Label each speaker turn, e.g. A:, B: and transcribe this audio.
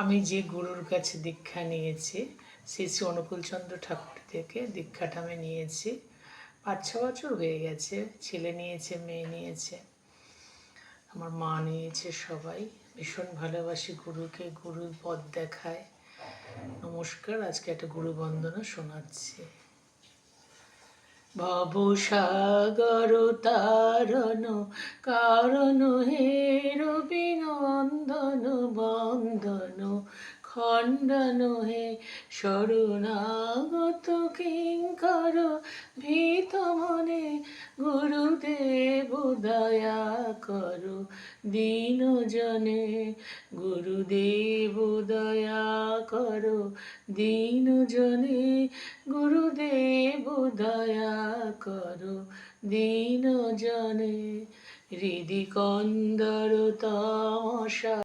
A: আমি যে গুরুর কাছে দীক্ষা নিয়েছি শ্রী শ্রী অনুকূলচন্দ্র ঠাকুর থেকে দীক্ষাটা আমি নিয়েছি 5-6 বছর হয়ে গেছে। ছেলে নিয়েছে, মেয়ে নিয়েছে, আমার মা নিয়েছে, সবাই ভীষণ ভালোবাসি গুরুকে। গুরুর পথ দেখায়। নমস্কার, আজকে একটা গুরু বন্দনা শোনাচ্ছি। ভবসাগর তারণ কারণ হে রবিনন্দন বন্দন খণ্ডন হে শরণাগত কিঙ্কর ভীত মনে গুরুদেব দয়া করো দীন জনে গুরুদেব দয়া করো দীন জনে গুরুদেব দয়া করো দীন জনে হৃদি কন্দর তমসা